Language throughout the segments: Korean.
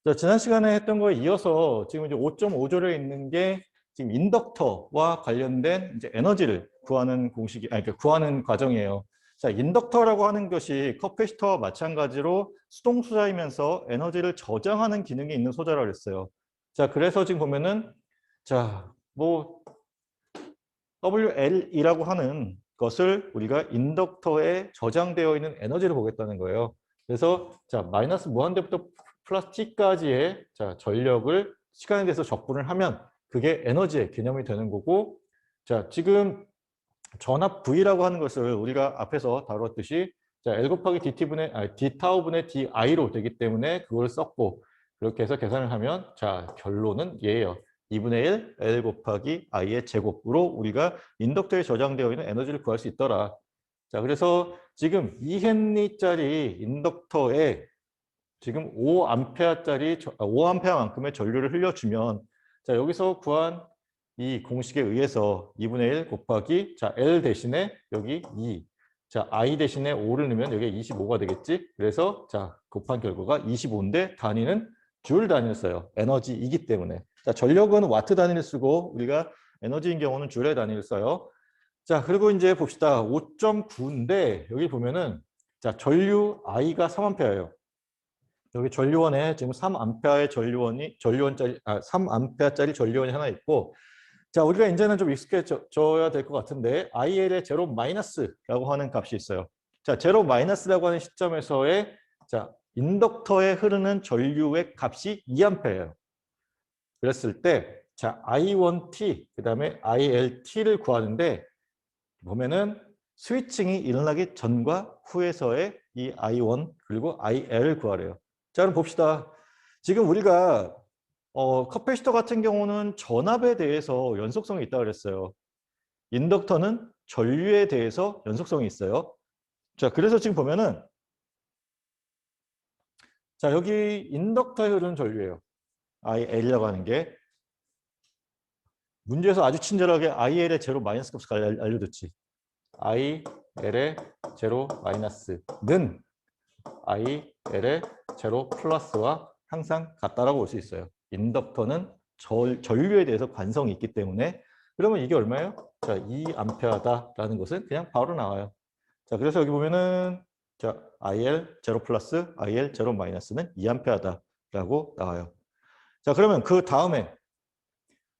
자, 지난 시간에 했던 거에 이어서 지금 이제 5.5조에 있는 게 지금 인덕터와 관련된 이제 에너지를 구하는 공식이, 아니, 그러니까 구하는 과정이에요. 자, 인덕터라고 하는 것이 커패시터와 마찬가지로 수동수자이면서 에너지를 저장하는 기능이 있는 소자라고 했어요. 자, 그래서 지금 보면은, 자, 뭐, WL이라고 하는 것을 우리가 인덕터에 저장되어 있는 에너지를 보겠다는 거예요. 그래서 자, 마이너스 무한대부터 플러스 t까지의 자, 전력을 시간에 대해서 적분을 하면 그게 에너지의 개념이 되는 거고, 자, 지금 전압 V라고 하는 것을 우리가 앞에서 다뤘듯이 자, L 곱하기 DT분의, D 타우분의 DI로 되기 때문에 그걸 썼고, 그렇게 해서 계산을 하면 자, 결론은 얘예요. 2분의 1 L 곱하기 I의 제곱으로 우리가 인덕터에 저장되어 있는 에너지를 구할 수 있더라. 자, 그래서 지금 2헨리짜리 인덕터에 지금 5A만큼의 전류를 흘려주면 자, 여기서 구한 이 공식에 의해서 2분의 1 곱하기 자, L 대신에 여기 2. 자, I 대신에 5를 넣으면 여기 25가 되겠지? 그래서 자, 곱한 결과가 25인데 단위는 줄 단위를 써요. 에너지이기 때문에. 자, 전력은 와트 단위를 쓰고 우리가 에너지인 경우는 줄의 단위를 써요. 자, 그리고 이제 봅시다. 5.9인데 여기 보면은 자, 전류 I가 3A예요. 여기 전류원에 지금 3A의 전류원짜리 3A짜리 전류원이 하나 있고, 자, 우리가 이제는 좀 익숙해져야 될 것 같은데 IL의 제로 마이너스라고 하는 값이 있어요. 자, 제로 마이너스라고 하는 시점에서의 자, 인덕터에 흐르는 전류의 값이 2A예요. 그랬을 때 자, I1T 그다음에 ILT를 구하는데 보면은 스위칭이 일어나기 전과 후에서의 이 I1 그리고 IL을 구하래요. 자, 그럼 봅시다. 지금 우리가 커패시터 같은 경우는 전압에 대해서 연속성이 있다고 그랬어요. 인덕터는 전류에 대해서 연속성이 있어요. 자, 그래서 지금 보면은 자, 여기 인덕터에 흐르는 전류예요. IL이라고 하는 게 문제에서 아주 친절하게 IL의 제로 마이너스 값을 알려줬지. IL의 제로 마이너스는 IL의 제로 플러스와 항상 같다라고 볼 수 있어요. 인덕터는 전류에 대해서 관성이 있기 때문에 그러면 이게 얼마예요? 자, 2A다라는 것은 그냥 바로 나와요. 자, 그래서 여기 보면은 자, IL 제로 플러스 IL 제로 마이너스는 2A다라고 나와요. 자, 그러면 그 다음에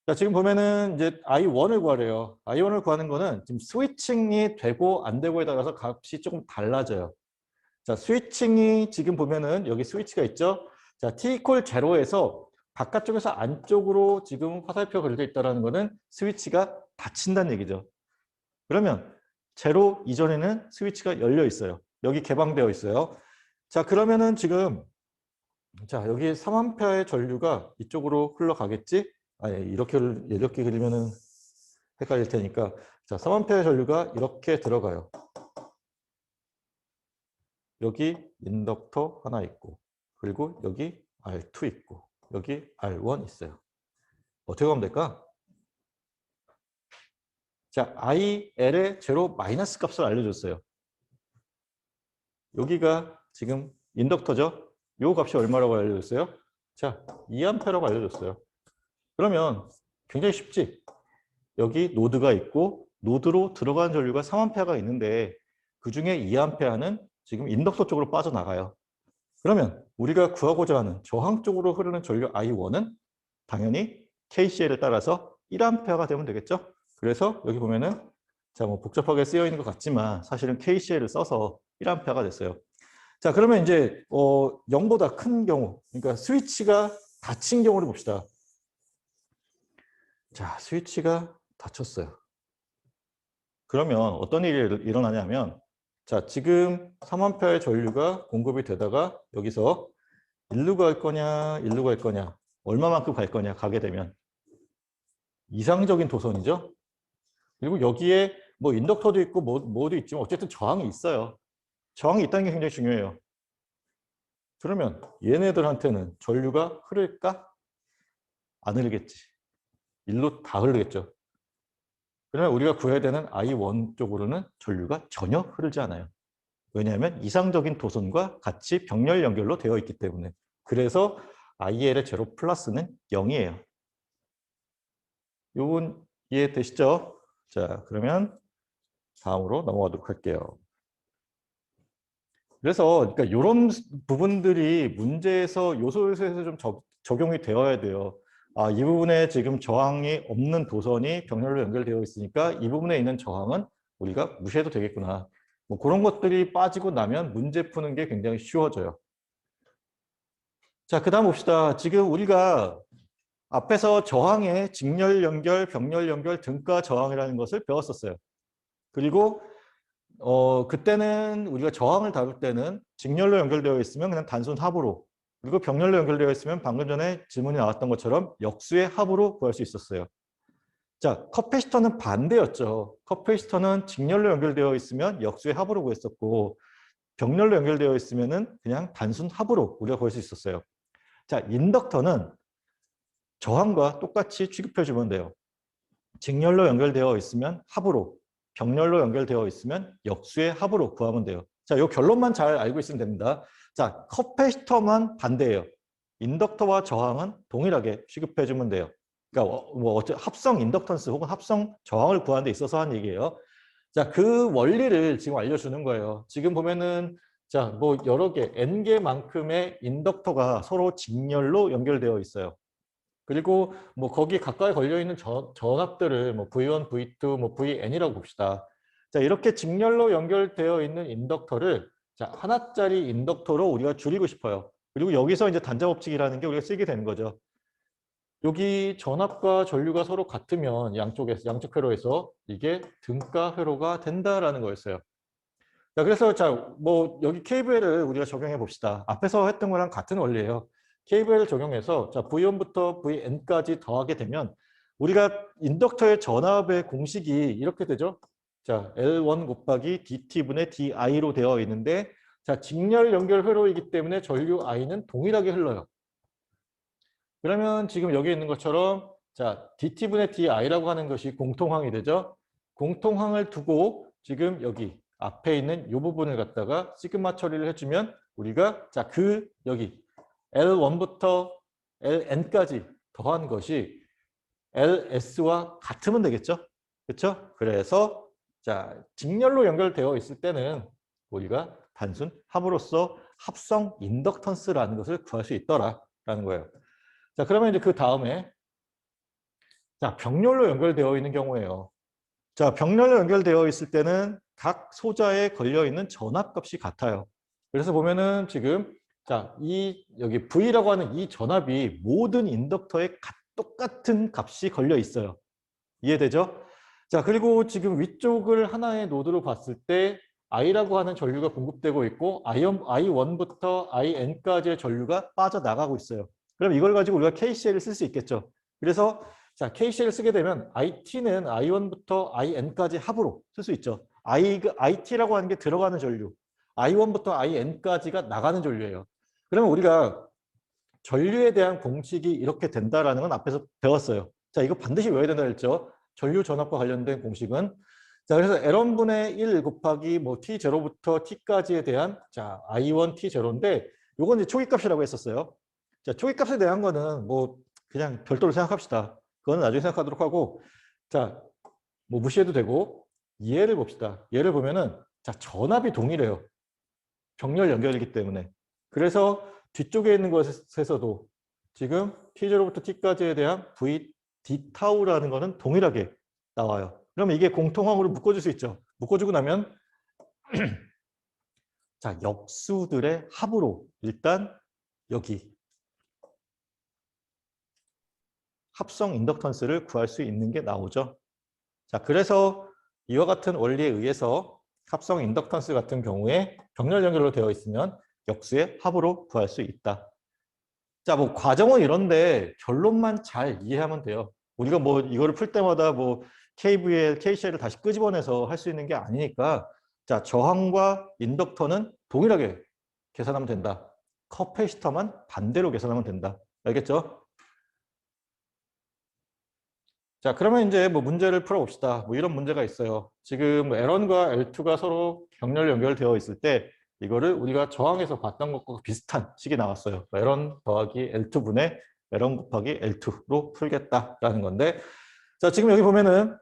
자, 지금 보면은 이제 I1을 구하래요. I1을 구하는 거는 지금 스위칭이 되고 안 되고에 따라서 값이 조금 달라져요. 자, 스위칭이 지금 보면은 여기 스위치가 있죠. 자, T 이퀄 제로에서 바깥쪽에서 안쪽으로 지금 화살표가 그려져 있다는 거는 스위치가 닫힌다는 얘기죠. 그러면 제로 이전에는 스위치가 열려 있어요. 여기 개방되어 있어요. 자, 그러면은 지금 자, 여기 3A의 전류가 이쪽으로 흘러가겠지? 아니, 이렇게 그리면은 헷갈릴 테니까. 자, 3A의 전류가 이렇게 들어가요. 여기 인덕터 하나 있고, 그리고 여기 R2 있고, 여기 R1 있어요. 어떻게 하면 될까? 자, IL의 제로 마이너스 값을 알려줬어요. 여기가 지금 인덕터죠? 요 값이 얼마라고 알려줬어요? 자, 2A라고 알려줬어요. 그러면 굉장히 쉽지? 여기 노드가 있고 노드로 들어가는 전류가 3A가 있는데 그중에 2A는 지금 인덕터 쪽으로 빠져나가요. 그러면 우리가 구하고자 하는 저항 쪽으로 흐르는 전류 I1은 당연히 KCL을 따라서 1A가 되면 되겠죠? 그래서 여기 보면은 자, 뭐 복잡하게 쓰여 있는 것 같지만 사실은 KCL을 써서 1A가 됐어요. 자, 그러면 이제 0보다 큰 경우, 그러니까 스위치가 닫힌 경우를 봅시다. 자, 스위치가 닫혔어요. 그러면 어떤 일이 일어나냐면 자, 지금 3A의 전류가 공급이 되다가 여기서 일로 갈 거냐, 일로 갈 거냐, 얼마만큼 갈 거냐, 가게 되면 이상적인 도선이죠. 그리고 여기에 뭐 인덕터도 있고 뭐도 있지만 어쨌든 저항이 있어요. 저항이 있다는 게 굉장히 중요해요. 그러면 얘네들한테는 전류가 흐를까? 안 흐르겠지. 일로 다 흐르겠죠. 그러면 우리가 구해야 되는 I1 쪽으로는 전류가 전혀 흐르지 않아요. 왜냐하면 이상적인 도선과 같이 병렬 연결로 되어 있기 때문에. 그래서 IL의 제로 플러스는 0이에요. 요건 이해되시죠? 자, 그러면 다음으로 넘어가도록 할게요. 그래서 그러니까 이런 부분들이 문제에서 요소에서 좀 적용이 되어야 돼요. 아, 이 부분에 지금 저항이 없는 도선이 병렬로 연결되어 있으니까 이 부분에 있는 저항은 우리가 무시해도 되겠구나. 뭐 그런 것들이 빠지고 나면 문제 푸는 게 굉장히 쉬워져요. 자, 그 다음 봅시다. 지금 우리가 앞에서 저항의 직렬 연결, 병렬 연결, 등가 저항이라는 것을 배웠었어요. 그리고 그때는 우리가 저항을 다룰 때는 직렬로 연결되어 있으면 그냥 단순 합으로, 그리고 병렬로 연결되어 있으면 방금 전에 질문이 나왔던 것처럼 역수의 합으로 구할 수 있었어요. 자, 커패시터는 반대였죠. 커패시터는 직렬로 연결되어 있으면 역수의 합으로 구했었고, 병렬로 연결되어 있으면은 그냥 단순 합으로 우리가 구할 수 있었어요. 자, 인덕터는 저항과 똑같이 취급해 주면 돼요. 직렬로 연결되어 있으면 합으로, 병렬로 연결되어 있으면 역수의 합으로 구하면 돼요. 자, 이 결론만 잘 알고 있으면 됩니다. 자, 커패시터만 반대예요. 인덕터와 저항은 동일하게 취급해 주면 돼요. 그러니까 합성 인덕턴스 혹은 합성 저항을 구하는 데 있어서 한 얘기예요. 자, 그 원리를 지금 알려주는 거예요. 지금 보면은 자, 뭐 여러 개, n개만큼의 인덕터가 서로 직렬로 연결되어 있어요. 그리고 뭐 거기 가까이 걸려 있는 전압들을 뭐 V1, V2, 뭐 VN이라고 봅시다. 자, 이렇게 직렬로 연결되어 있는 인덕터를 자, 하나짜리 인덕터로 우리가 줄이고 싶어요. 그리고 여기서 이제 단자 법칙이라는 게 우리가 쓰게 되는 거죠. 여기 전압과 전류가 서로 같으면 양쪽 회로에서 이게 등가 회로가 된다라는 거였어요. 자, 그래서 자, 뭐 여기 KVL을 우리가 적용해 봅시다. 앞에서 했던 거랑 같은 원리예요. KVL을 적용해서 자, V1부터 VN까지 더하게 되면 우리가 인덕터의 전압의 공식이 이렇게 되죠. 자, L1 곱하기 DT분의 DI로 되어 있는데 자, 직렬 연결 회로이기 때문에 전류 I는 동일하게 흘러요. 그러면 지금 여기 있는 것처럼 자, DT분의 DI라고 하는 것이 공통항이 되죠. 공통항을 두고 지금 여기 앞에 있는 이 부분을 갖다가 시그마 처리를 해주면 우리가 자, 여기 L1부터 LN까지 더한 것이 LS와 같으면 되겠죠. 그렇죠? 그래서 자, 직렬로 연결되어 있을 때는 우리가 단순 합으로서 합성 인덕턴스라는 것을 구할 수 있더라라는 거예요. 자, 그러면 이제 그 다음에 자, 병렬로 연결되어 있는 경우에요. 자, 병렬로 연결되어 있을 때는 각 소자에 걸려 있는 전압값이 같아요. 그래서 보면은 지금 자, 여기 V라고 하는 이 전압이 모든 인덕터에 똑같은 값이 걸려 있어요. 이해되죠? 자, 그리고 지금 위쪽을 하나의 노드로 봤을 때 I라고 하는 전류가 공급되고 있고 I1부터 IN까지의 전류가 빠져나가고 있어요. 그럼 이걸 가지고 우리가 KCL을 쓸 수 있겠죠. 그래서 자, KCL을 쓰게 되면 IT는 I1부터 IN까지 합으로 쓸 수 있죠. IT라고 하는 게 들어가는 전류, I1부터 IN까지가 나가는 전류예요. 그러면 우리가 전류에 대한 공식이 이렇게 된다라는 건 앞에서 배웠어요. 자, 이거 반드시 외워야 된다 했죠. 전류 전압과 관련된 공식은 자, 그래서 L1분의 1 곱하기 뭐 T0부터 T까지에 대한 자, I1 T0인데 요건 이제 초기값이라고 했었어요. 자, 초기값에 대한 거는 뭐 그냥 별도로 생각합시다. 그거는 나중에 생각하도록 하고 자, 뭐 무시해도 되고 얘를 봅시다. 얘를 보면은 자, 전압이 동일해요. 병렬 연결이기 때문에. 그래서 뒤쪽에 있는 것에서도 지금 T0부터 T까지에 대한 V, D 타우라는 거는 동일하게 나와요. 그러면 이게 공통항으로 묶어줄 수 있죠. 묶어주고 나면 자, 역수들의 합으로 일단 여기 합성 인덕턴스를 구할 수 있는 게 나오죠. 자, 그래서 이와 같은 원리에 의해서 합성 인덕턴스 같은 경우에 병렬 연결로 되어 있으면 역수의 합으로 구할 수 있다. 자, 뭐 과정은 이런데 결론만 잘 이해하면 돼요. 우리가 뭐 이거를 풀 때마다 뭐 KVL, KCL을 다시 끄집어내서 할 수 있는 게 아니니까 자, 저항과 인덕터는 동일하게 계산하면 된다. 커패시터만 반대로 계산하면 된다. 알겠죠? 자, 그러면 이제 뭐 문제를 풀어봅시다. 뭐 이런 문제가 있어요. 지금 L1과 L2가 서로 병렬 연결되어 있을 때 이거를 우리가 저항에서 봤던 것과 비슷한 식이 나왔어요. L1 더하기 L2분의 L1 곱하기 L2로 풀겠다라는 건데, 자, 지금 여기 보면은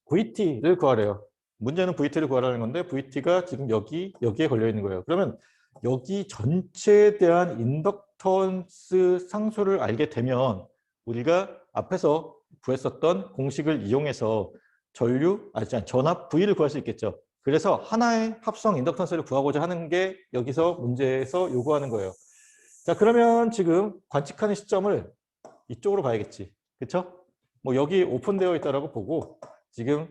VT를 구하래요. 문제는 VT를 구하라는 건데 VT가 지금 여기에 걸려 있는 거예요. 그러면 여기 전체에 대한 인덕턴스 상수를 알게 되면 우리가 앞에서 구했었던 공식을 이용해서 전압 V를 구할 수 있겠죠. 그래서 하나의 합성 인덕턴스를 구하고자 하는 게 여기서 문제에서 요구하는 거예요. 자, 그러면 지금 관측하는 시점을 이쪽으로 봐야겠지. 그렇죠? 뭐 여기 오픈되어 있다라고 보고 지금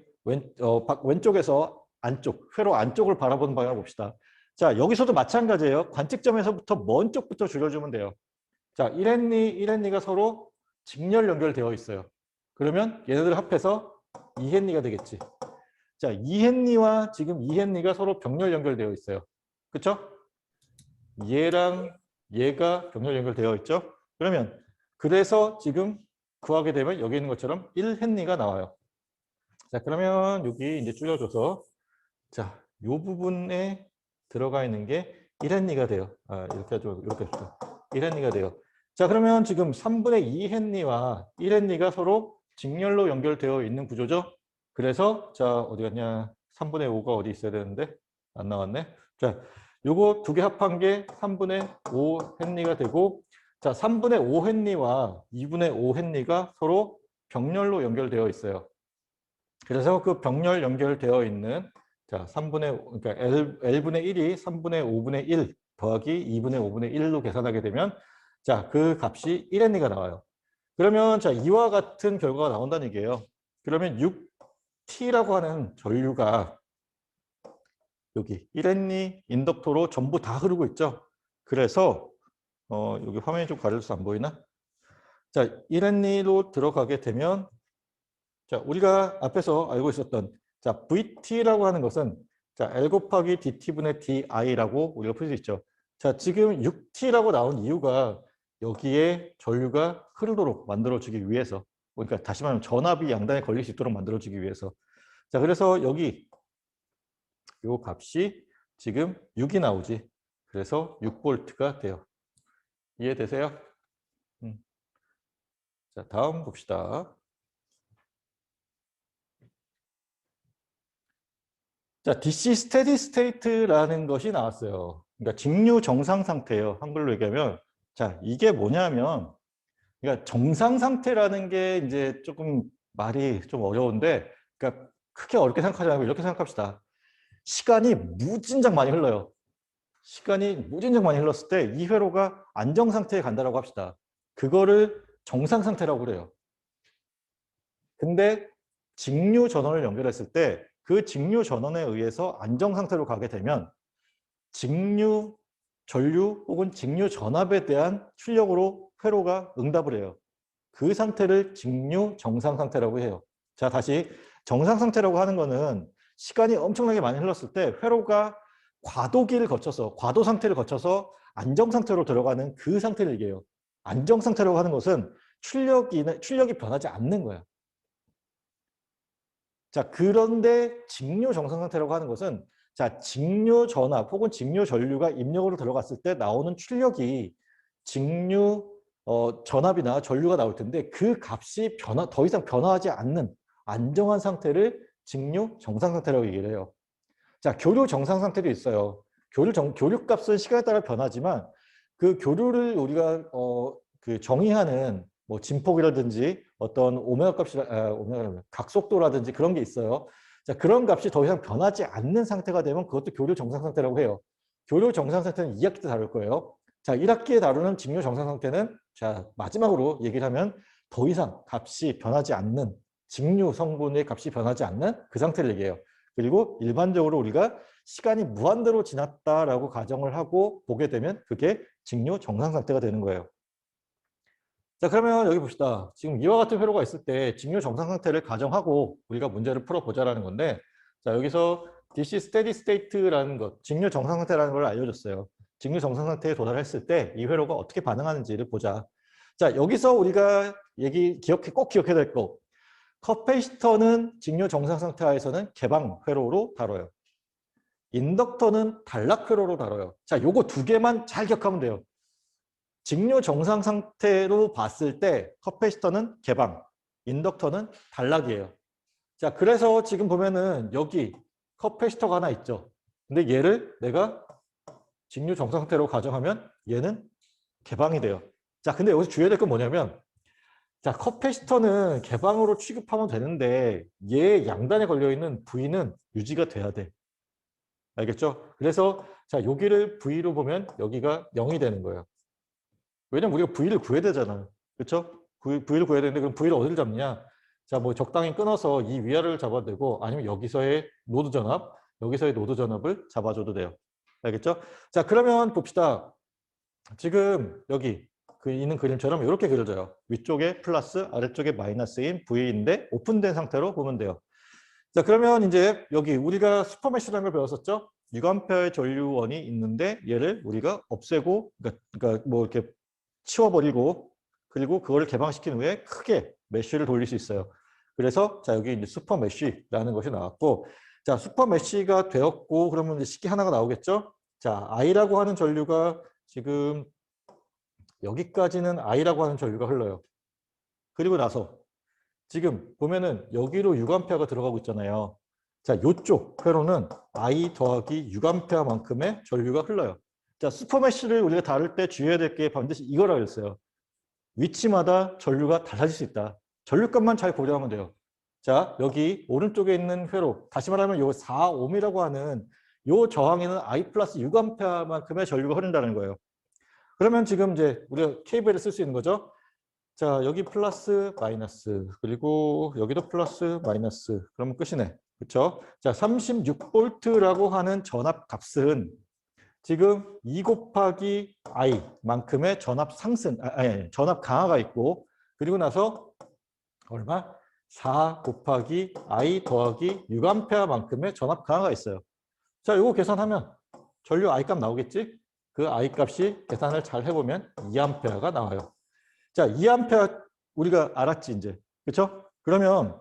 왼쪽에서 안쪽, 회로 안쪽을 바라보는 방향을 봅시다. 자, 여기서도 마찬가지예요. 관측점에서부터 먼 쪽부터 줄여주면 돼요. 자, 1hen리, 1hen리가 서로 직렬 연결되어 있어요. 그러면 얘네들 합해서 2hen리가 되겠지. 자, 2hen리와 지금 2hen리가 서로 병렬 연결되어 있어요. 그렇죠? 얘랑 얘가 병렬 연결되어 있죠. 그러면 그래서 지금 구하게 되면 여기 있는 것처럼 1hen리가 나와요. 자, 그러면 여기 이제 줄여줘서 자, 요 부분에 들어가 있는 게 1hen리가 돼요. 이렇게 해줘, 이렇게 해줘. 1hen리가 돼요. 자, 그러면 지금 3분의 2hen리와 1hen리가 서로 직렬로 연결되어 있는 구조죠. 그래서 자, 어디 갔냐? 3분의 5가 어디 있어야 되는데 안 나왔네. 자, 요거 두 개 합한 게 3분의 5hen리가 되고, 자, 3분의 5hen리와 2분의 5hen리가 서로 병렬로 연결되어 있어요. 그래서 그 병렬 연결되어 있는 자 3분의 그러니까 L분의 1이 3분의 5분의 1 더하기 2분의 5분의 1로 계산하게 되면 자 그 값이 1hen리가 나와요. 그러면 자 이와 같은 결과가 나온다는 얘기예요. 그러면 6T라고 하는 전류가 여기 1hen리 인덕터로 전부 다 흐르고 있죠. 그래서 여기 화면이 좀 가려져서 안 보이나? 자 1hen리로 들어가게 되면 자, 우리가 앞에서 알고 있었던 자, VT라고 하는 것은 자, L 곱하기 DT분의 DI라고 우리가 풀 수 있죠. 자, 지금 6T라고 나온 이유가 여기에 전류가 흐르도록 만들어주기 위해서, 그러니까 다시 말하면 전압이 양단에 걸릴 수 있도록 만들어주기 위해서. 자, 그래서 여기 요 값이 지금 6이 나오지. 그래서 6V가 돼요. 이해되세요? 자, 다음 봅시다. 자, DC 스테디 스테이트라는 것이 나왔어요. 그러니까 직류 정상 상태예요. 한글로 얘기하면. 자, 이게 뭐냐면, 그러니까 정상 상태라는 게 이제 조금 말이 좀 어려운데, 그러니까 크게 어렵게 생각하지 말고 이렇게 생각합시다. 시간이 무진장 많이 흘러요. 시간이 무진장 많이 흘렀을 때 이 회로가 안정 상태에 간다라고 합시다. 그거를 정상 상태라고 그래요. 근데 직류 전원을 연결했을 때 그 직류 전원에 의해서 안정 상태로 가게 되면 직류 전류 혹은 직류 전압에 대한 출력으로 회로가 응답을 해요. 그 상태를 직류 정상 상태라고 해요. 자, 다시 정상 상태라고 하는 거는 시간이 엄청나게 많이 흘렀을 때 회로가 과도기를 거쳐서 과도 상태를 거쳐서 안정 상태로 들어가는 그 상태를 얘기해요. 안정 상태라고 하는 것은 출력이 변하지 않는 거야. 자, 그런데 직류 정상 상태라고 하는 것은 자, 직류 전압 혹은 직류 전류가 입력으로 들어갔을 때 나오는 출력이 직류 전압이나 전류가 나올 텐데 그 값이 더 이상 변화하지 않는 안정한 상태를 직류 정상 상태라고 얘기를 해요. 자, 교류 정상 상태도 있어요. 교류 값은 시간에 따라 변하지만 그 교류를 우리가 그 정의하는 뭐 진폭이라든지 어떤 오메가 값이 각속도라든지 그런 게 있어요. 자, 그런 값이 더 이상 변하지 않는 상태가 되면 그것도 교류 정상 상태라고 해요. 교류 정상 상태는 2학기 때 다룰 거예요. 자, 1학기에 다루는 직류 정상 상태는 자, 마지막으로 얘기를 하면 더 이상 값이 변하지 않는 직류 성분의 값이 변하지 않는 그 상태를 얘기해요. 그리고 일반적으로 우리가 시간이 무한대로 지났다라고 가정을 하고 보게 되면 그게 직류 정상 상태가 되는 거예요. 자, 그러면 여기 봅시다. 지금 이와 같은 회로가 있을 때 직류 정상 상태를 가정하고 우리가 문제를 풀어보자라는 건데, 자, 여기서 DC steady state라는 것, 직류 정상 상태라는 걸 알려줬어요. 직류 정상 상태에 도달했을 때 이 회로가 어떻게 반응하는지를 보자. 자, 여기서 우리가 꼭 기억해야 될 거. 커패시터는 직류 정상 상태 하에서는 개방 회로로 다뤄요. 인덕터는 단락회로로 다뤄요. 자, 요거 두 개만 잘 기억하면 돼요. 직류 정상 상태로 봤을 때 커패시터는 개방, 인덕터는 단락이에요. 자, 그래서 지금 보면은 여기 커패시터가 하나 있죠. 근데 얘를 내가 직류 정상 상태로 가정하면 얘는 개방이 돼요. 자, 근데 여기서 주의해야 될 건 뭐냐면, 자, 커패시터는 개방으로 취급하면 되는데 얘 양단에 걸려있는 V는 유지가 돼야 돼. 알겠죠? 그래서 자, 여기를 V로 보면 여기가 0이 되는 거예요. 왜냐면 우리가 V를 구해야 되잖아요. 그렇죠? V를 구해야 되는데 그럼 V를 어디를 잡느냐? 자, 뭐 적당히 끊어서 이 위아래를 잡아도 되고 아니면 여기서의 노드 전압, 여기서의 노드 전압을 잡아줘도 돼요. 알겠죠? 자, 그러면 봅시다. 지금 여기 있는 그림처럼 이렇게 그려져요. 위쪽에 플러스, 아래쪽에 마이너스인 V인데 오픈된 상태로 보면 돼요. 자, 그러면 이제 여기 우리가 슈퍼메쉬라는 걸 배웠었죠? 6A의 전류원이 있는데 얘를 우리가 없애고, 그러니까 뭐 이렇게 치워버리고, 그리고 그거를 개방시킨 후에 크게 메쉬를 돌릴 수 있어요. 그래서 자, 여기 이제 슈퍼메쉬라는 것이 나왔고, 자, 슈퍼메쉬가 되었고, 그러면 이제 식기 하나가 나오겠죠? 자, I라고 하는 전류가 지금 여기까지는 I라고 하는 전류가 흘러요. 그리고 나서 지금 보면은 여기로 6A가 들어가고 있잖아요. 자, 이쪽 회로는 I 더하기 6A만큼의 전류가 흘러요. 자, 슈퍼메쉬를 우리가 다룰 때 주의해야 될 게 반드시 이거라고 했어요. 위치마다 전류가 달라질 수 있다. 전류값만 잘 고려하면 돼요. 자, 여기 오른쪽에 있는 회로, 다시 말하면 요 4옴이라고 하는 요 저항에는 I 플러스 6A만큼의 전류가 흐른다는 거예요. 그러면 지금 이제 우리가 KVL을 쓸 수 있는 거죠. 자, 여기 플러스 마이너스, 그리고 여기도 플러스 마이너스. 그러면 끝이네. 그렇죠? 자, 36V라고 하는 전압 값은 지금 2 곱하기 I만큼의 전압 상승, 아니, 전압 강화가 있고, 그리고 나서 얼마? 4 곱하기 I 더하기 6A만큼의 전압 강화가 있어요. 자, 이거 계산하면 전류 I 값 나오겠지? 그 I 값이 계산을 잘 해보면 2A가 나와요. 자, 2A 우리가 알았지, 이제. 그렇죠? 그러면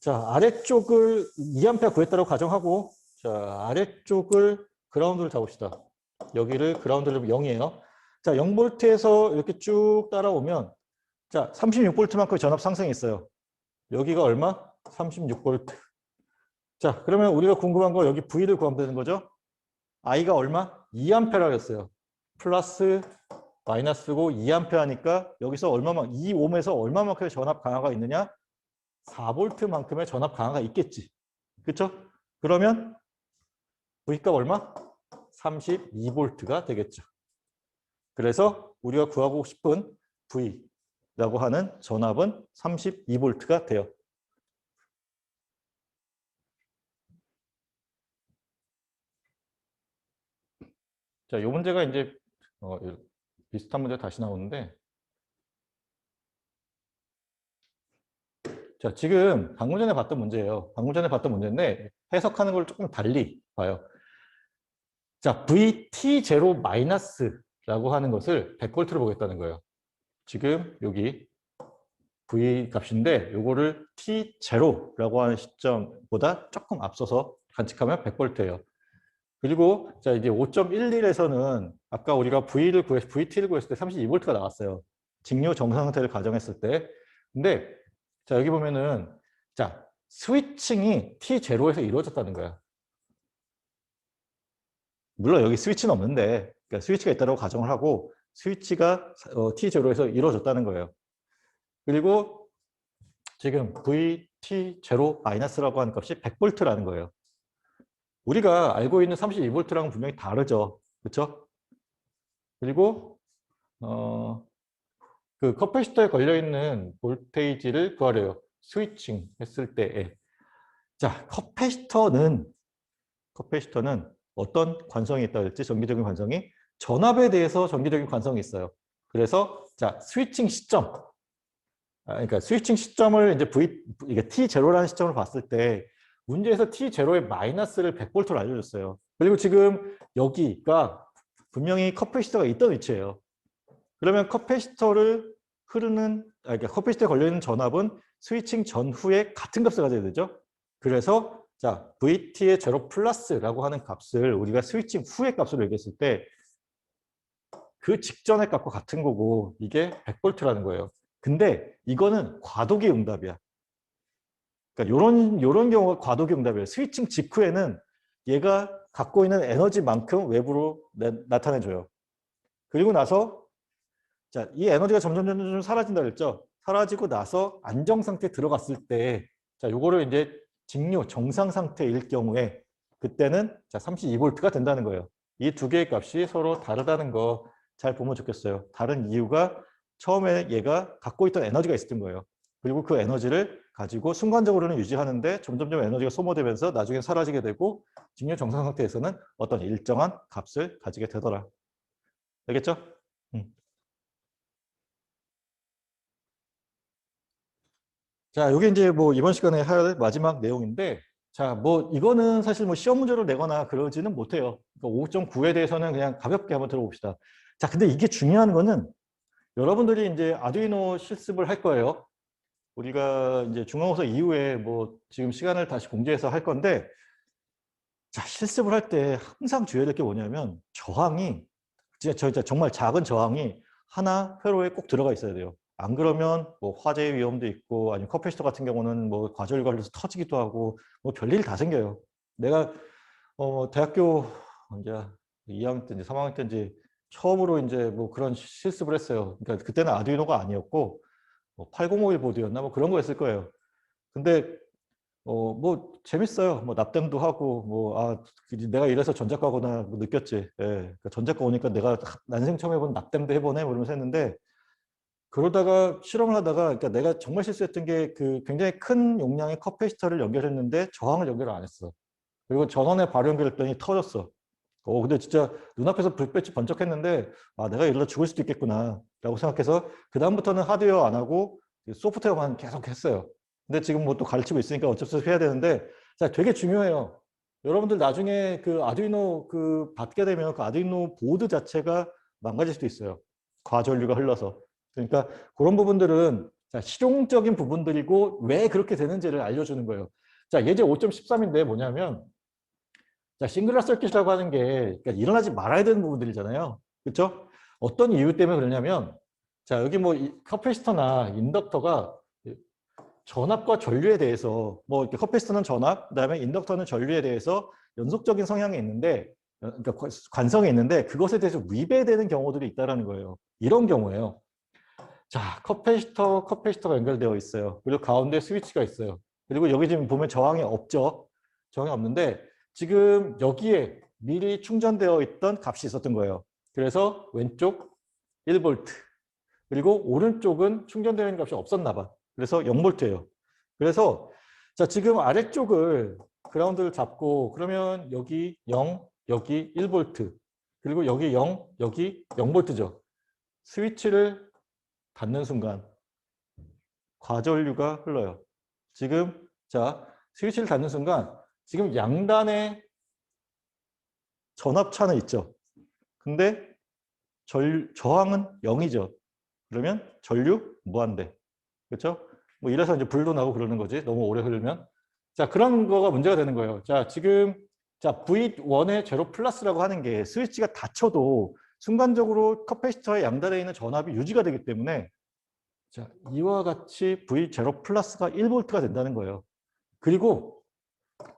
자, 아래쪽을 2A 구했다고 가정하고, 자, 아래쪽을 그라운드를 잡읍시다. 여기를 그라운드를 0이에요. 자, 0V에서 이렇게 쭉 따라오면, 자, 36V만큼 전압 상승이 있어요. 여기가 얼마? 36V. 자, 그러면 우리가 궁금한 거 여기 V를 구하면 되는 거죠? I가 얼마? 2A라고 했어요. 플러스 마이너스고 2A니까 여기서 얼마만, 2옴에서 얼마만큼의 전압 강화가 있느냐? 4V만큼의 전압 강화가 있겠지. 그렇죠? 그러면 V값 얼마? 32V가 되겠죠. 그래서 우리가 구하고 싶은 V라고 하는 전압은 32V가 돼요. 자, 이 문제가 이제 비슷한 문제 다시 나오는데, 자, 지금 방금 전에 봤던 문제예요. 방금 전에 봤던 문제인데 해석하는 걸 조금 달리 봐요. 자, VT0 마이너스라고 하는 것을 100V로 보겠다는 거예요. 지금 여기 V 값인데 요거를 T0라고 하는 시점보다 조금 앞서서 관측하면 100V예요. 그리고 자, 이제 5.11에서는 아까 우리가 VT를 구했을 때 32V가 나왔어요. 직류 정상 상태를 가정했을 때. 근데 자, 여기 보면은 자, 스위칭이 T0에서 이루어졌다는 거야. 물론 여기 스위치는 없는데, 그러니까 스위치가 있다고 가정을 하고 스위치가 T0에서 이루어졌다는 거예요. 그리고 지금 VT0-라고 하는 값이 100V라는 거예요. 우리가 알고 있는 32V랑은 분명히 다르죠. 그렇죠? 그리고 그 커패시터에 걸려있는 볼테이지를 구하래요. 스위칭 했을 때에. 자, 커패시터는 어떤 관성이 있다고 했지? 전기적인 관성이? 전압에 대해서 전기적인 관성이 있어요. 그래서 자, 스위칭 시점. 그러니까 스위칭 시점을 이제 이게 T0라는 시점을 봤을 때 문제에서 T0의 마이너스를 100V로 알려줬어요. 그리고 지금 여기가 분명히 커패시터가 있던 위치예요. 그러면 커패시터를 그러니까 커패시터에 걸려있는 전압은 스위칭 전후에 같은 값을 가져야 되죠. 그래서 자, VT의 제로 플러스라고 하는 값을 우리가 스위칭 후의 값으로 얘기했을 때 그 직전의 값과 같은 거고 이게 100V라는 거예요. 근데 이거는 과도기 응답이야. 그러니까 요런 경우가 과도기 응답이에요. 스위칭 직후에는 얘가 갖고 있는 에너지만큼 외부로 나타내줘요. 그리고 나서 자, 이 에너지가 점점 사라진다 그랬죠. 사라지고 나서 안정 상태에 들어갔을 때 자, 요거를 이제 직류 정상 상태일 경우에 그때는 자, 32V가 된다는 거예요. 이 두 개의 값이 서로 다르다는 거 잘 보면 좋겠어요. 다른 이유가 처음에 얘가 갖고 있던 에너지가 있었던 거예요. 그리고 그 에너지를 가지고 순간적으로는 유지하는데 점점점 에너지가 소모되면서 나중에 사라지게 되고 직류 정상 상태에서는 어떤 일정한 값을 가지게 되더라. 알겠죠? 자, 이게 이제 뭐 이번 시간에 할 마지막 내용인데, 자, 뭐 이거는 사실 뭐 시험 문제로 내거나 그러지는 못해요. 그러니까 5.9에 대해서는 그냥 가볍게 한번 들어봅시다. 자, 근데 이게 중요한 거는 여러분들이 이제 아두이노 실습을 할 거예요. 우리가 이제 중간고사 이후에 뭐 지금 시간을 다시 공지해서 할 건데, 자, 실습을 할 때 항상 주의해야 될 게 뭐냐면 저항이 진짜 정말 작은 저항이 하나 회로에 꼭 들어가 있어야 돼요. 안 그러면 뭐 화재 위험도 있고 아니면 커피시터 같은 경우는 뭐 과절 걸려서 터지기도 하고 뭐 별일 다 생겨요. 내가 대학교 이제 2학년 때인지 3학년 때인지 처음으로 이제 뭐 그런 실습을 했어요. 그러니까 그때는 아두이노가 아니었고 뭐 8051 보드였나 뭐 그런 거였을 거예요. 근데 뭐 재밌어요. 뭐 납땜도 하고 뭐 내가 이래서 전작가구나 뭐 느꼈지. 예. 그러니까 전작가 오니까 내가 난생 처음 해본 납땜도 해보네 뭐 이러면서 했는데 그러다가 실험을 하다가 그러니까 내가 정말 실수했던 게 그 굉장히 큰 용량의 커패시터를 연결했는데 저항을 연결을 안 했어. 그리고 전원에 바로 연결했더니 터졌어. 근데 진짜 눈앞에서 불빛이 번쩍했는데 내가 이러다 죽을 수도 있겠구나 라고 생각해서 그 다음부터는 하드웨어 안 하고 소프트웨어만 계속 했어요. 근데 지금 뭐 또 가르치고 있으니까 어쩔 수 없이 해야 되는데 자, 되게 중요해요. 여러분들 나중에 그 아두이노 그 받게 되면 그 아두이노 보드 자체가 망가질 수도 있어요. 과전류가 흘러서. 그러니까 그런 부분들은 자, 실용적인 부분들이고 왜 그렇게 되는지를 알려주는 거예요. 자, 예제 5.13인데 뭐냐면 자, 싱글러 서킷이라고 하는 게 그러니까 일어나지 말아야 되는 부분들이잖아요. 그렇죠? 어떤 이유 때문에 그러냐면 자, 여기 뭐 커패시터나 인덕터가 전압과 전류에 대해서 뭐 이렇게 커패시터는 전압, 그다음에 인덕터는 전류에 대해서 연속적인 성향이 있는데 그러니까 관성이 있는데 그것에 대해서 위배되는 경우들이 있다라는 거예요. 이런 경우에요. 자, 커패시터가 연결되어 있어요. 그리고 가운데 스위치가 있어요. 그리고 여기 지금 보면 저항이 없죠. 저항이 없는데 지금 여기에 미리 충전되어 있던 값이 있었던 거예요. 그래서 왼쪽 1V 그리고 오른쪽은 충전되는 값이 없었나 봐. 그래서 0V예요. 그래서 자, 지금 아래쪽을 그라운드를 잡고 그러면 여기 0, 여기 1V 그리고 여기 0, 여기 0V죠. 스위치를 닫는 순간 과전류가 흘러요. 지금 자, 스위치를 닫는 순간 지금 양단에 전압차는 있죠. 근데 저항은 0이죠. 그러면 전류 무한대. 그렇죠? 뭐 이래서 이제 불도 나고 그러는 거지. 너무 오래 흐르면. 자, 그런 거가 문제가 되는 거예요. 자, 지금 자, V1의 제로 플러스라고 하는 게 스위치가 닫혀도 순간적으로 커패시터의 양단에 있는 전압이 유지가 되기 때문에 자, 이와 같이 V0 플러스가 1V가 된다는 거예요. 그리고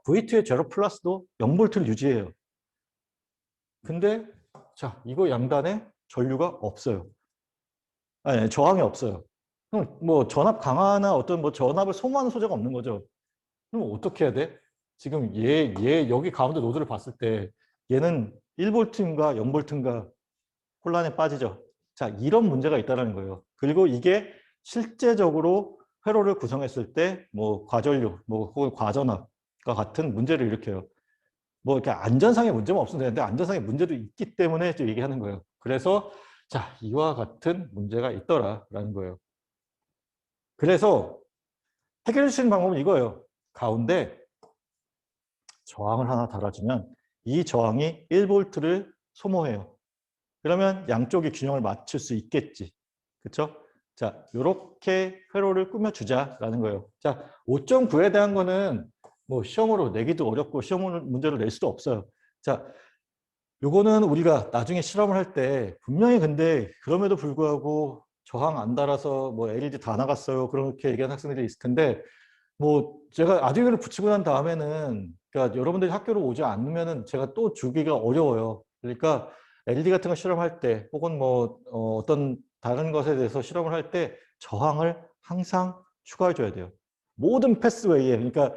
V2의 제로 플러스도 0V를 유지해요. 근데 자, 이거 양단에 전류가 없어요. 아니, 저항이 없어요. 그럼 뭐 전압 강화나 어떤 뭐 전압을 소모하는 소재가 없는 거죠. 그럼 어떻게 해야 돼? 지금 얘 여기 가운데 노드를 봤을 때 얘는 1V인가 0V인가 혼란에 빠지죠. 자, 이런 문제가 있다는 거예요. 그리고 이게 실제적으로 회로를 구성했을 때 뭐 과전류, 뭐 혹은 과전압과 같은 문제를 일으켜요. 뭐 이렇게 안전상의 문제만 없으면 되는데 안전상의 문제도 있기 때문에 또 얘기하는 거예요. 그래서 자, 이와 같은 문제가 있더라라는 거예요. 그래서 해결해 주시는 방법은 이거예요. 가운데 저항을 하나 달아주면 이 저항이 1V를 소모해요. 그러면 양쪽이 균형을 맞출 수 있겠지. 그렇죠? 자, 이렇게 회로를 꾸며주자라는 거예요. 자, 5.9에 대한 거는 뭐 시험으로 내기도 어렵고 시험 문제로 낼 수도 없어요. 자, 요거는 우리가 나중에 실험을 할 때 분명히 근데 그럼에도 불구하고 저항 안 달아서 뭐 LED 다 나갔어요. 그렇게 얘기하는 학생들이 있을 텐데 뭐 제가 아두이노를 붙이고 난 다음에는 그러니까 여러분들이 학교로 오지 않으면은 제가 또 주기가 어려워요. 그러니까 LED 같은 거 실험할 때 혹은 뭐 어떤 다른 것에 대해서 실험을 할 때 저항을 항상 추가해 줘야 돼요. 모든 패스웨이에 그러니까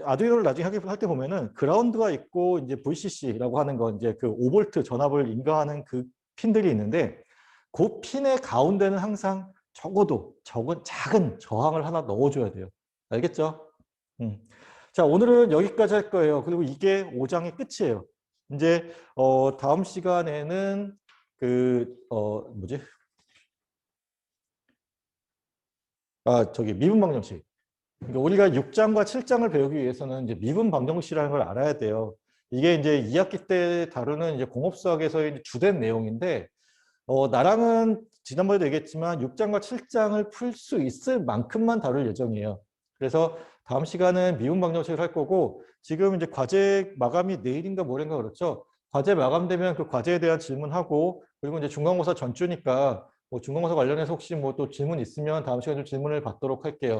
아두이노를 나중에 할 때 보면은 그라운드가 있고 이제 VCC라고 하는 건 이제 그 5V 전압을 인가하는 그 핀들이 있는데 그 핀의 가운데는 항상 적어도 작은 저항을 하나 넣어줘야 돼요. 알겠죠? 자, 오늘은 여기까지 할 거예요. 그리고 이게 5장의 끝이에요. 이제 다음 시간에는 뭐지? 저기 미분 방정식. 그러니까 우리가 6장과 7장을 배우기 위해서는 이제 미분 방정식이라는 걸 알아야 돼요. 이게 이제 2학기 때 다루는 이제 공업수학에서의 주된 내용인데 나랑은 지난번에도 얘기했지만 6장과 7장을 풀 수 있을 만큼만 다룰 예정이에요. 그래서 다음 시간은 미분 방정식을 할 거고 지금 이제 과제 마감이 내일인가 모레인가 그렇죠. 과제 마감되면 그 과제에 대한 질문하고 그리고 이제 중간고사 전주니까 뭐 중간고사 관련해서 혹시 뭐 또 질문 있으면 다음 시간에 질문을 받도록 할게요.